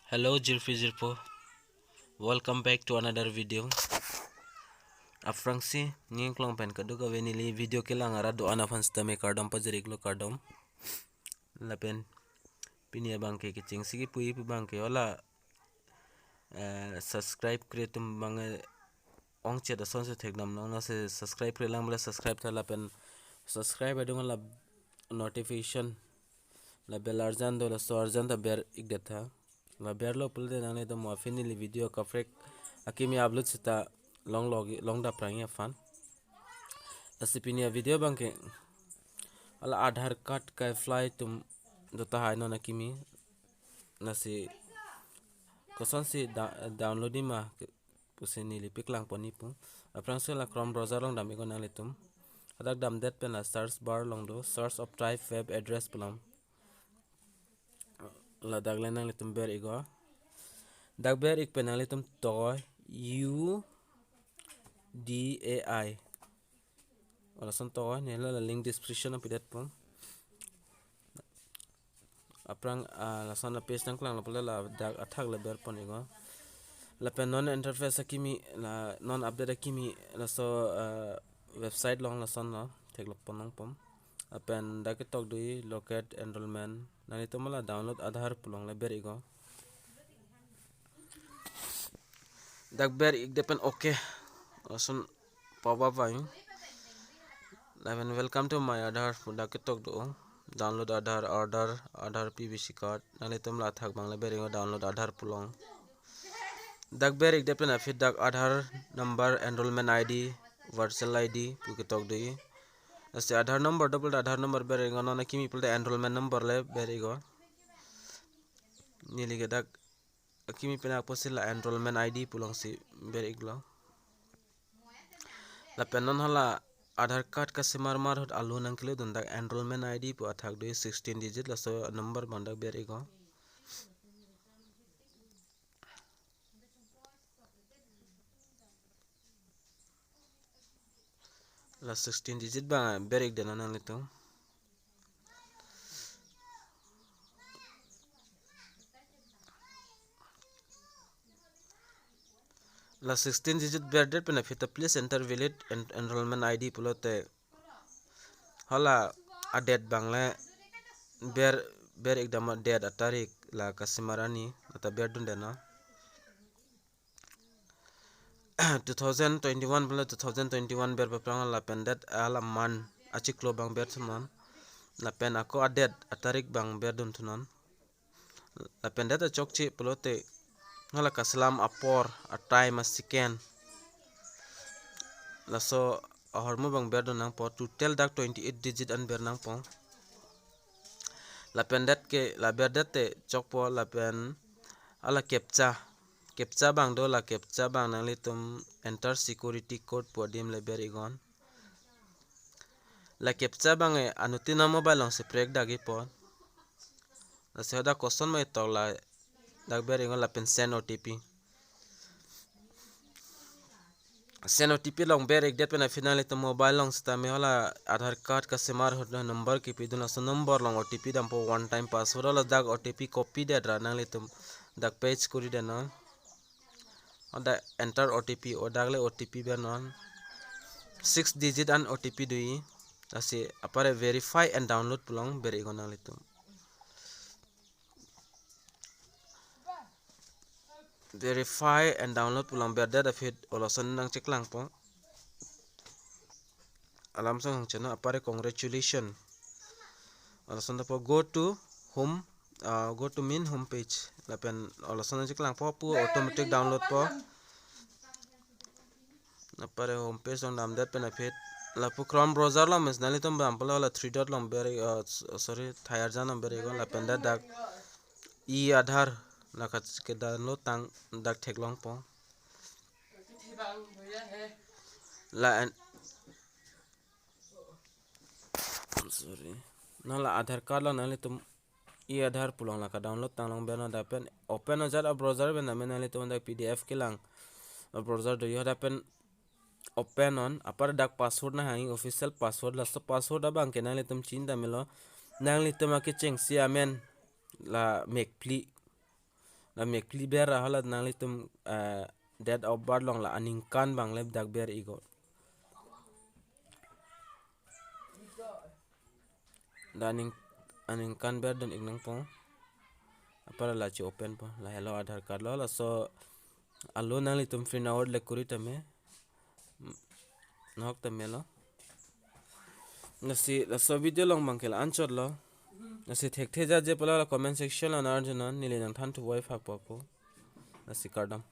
Hello Jirpo, welcome back to another video. Afrangsi nging klong pen kaduga venili video kilang ara do ana fans tame kardom pajerik lo kardom lapen pinia bangke kicing sigi pui pu bangke ola subscribe kreatum bange ong chet ason se thegnam na se subscribe krelang bla subscribe tha lapen subscribe adung la notification la bell arjan do la so arjan da ber igdatha la berlo pulde nane to mo finili video ka frek akimi upload sita long da prang fan asipinia video bangke ala Adhar card ka fly tum dota hai no nakimi nasi Koson si downloading ma pusini lipik lang poni pu aprang se la Chrome browser long dam ikon alitum adak dam det pen la search bar long do source of type web address pulam la dagle nang litum ber igo dagber ik penalitum to UDAI wala son to ne la link description of pidat pum aprang la son la page nang klang la pula la dag athak la ber pon igo la pen non interface akimi la non update akimi la so website long la son no thek lop pon pom apen dak tok dui locate enrollment nani to mala download Adhar pulong la ber igo dakber ik depen okay asun papa vain laven welcome to my Adhar dak tok do download Adhar PVC card nani tom la thak bangla ber igo download Adhar pulong dakber ik depen afit dak Adhar number enrollment ID virtual ID pukitok dui ase Adhar number double Adhar number ber igo nona kimi pulte enrollment number le ber igo nili ke dak kimi pena posil la enrollment ID pulong si ber iglo la penon hala Adhar card ka simar mar hot alu nang kilo dun dak enrollment ID pu athak dui 16 digit la so number bandak ber igo la 16 digit ba ber ik dena nang litu la 16 digit ber det pena fita please enter valid enrollment ID pulote hala adet bangle ber ik dama det atarik la kasimarani ata ber dun dena 2021 pula 2021 ber paprang la pendet ala man achiklo bang ber thunon la pen ako adet atarik bang ber dun thunon la pendet a chokchi pulote hala kaslam apor a time a second la so a hormo bang ber dun nang po total dak 28 digit an ber nang po la pendet ke la ber dete chokpo la pen ala captcha bang do la captcha bang nang litum enter security code po dim le ber igon la captcha bang e anutina mobile long se prek dagi po la se hoda Koson mai to la dak ber igon la pen send OTP long ber ek det pena final litum mobile long sta me hola Adhar card ka simar hot number ki piduna so number long OTP dam po one time password la dak OTP copy det ra nang litum dak page kuri den non oda enter OTP odagle OTP ber non 6 digit an OTP dui ase apare verify and download pulong ber igon nang litum verify and download pulang ber da fit oloson nang cheklang po alam song cheno apare congratulation oloson po go to main home page lapen oloson cheklang po pu automatic download po apare home page on nam dat pen fit la pu Chrome browser la mes nali tom bam pala la 3 dot long ber sorry thayar janam ber igon lapen da dak Adhar la kat ke download tang dak theklong po la sorry na la Adhar card la nali tum Adhar pulong la ka download tang long bena da pen open a jar a browser ben na nali tum da PDF kilang a browser do yoda pen open on apar dak password na hangi official password la so password abang ke nali tum chin da melo nang li tum a ke cheng si amen la make pli la me clear ra hala nang litum date of birth long la aning kan bang lep dak ber igo daning aning kan ber dan ignang po apara la chi open po la hello Adhar card lo la so allo nang litum free na word le kuri tame nok tame lo nasi la so video long bang kel answer lo nasi thek the ja je pala comment section la nar jana nile nang than tu wifi pak po nasi kardam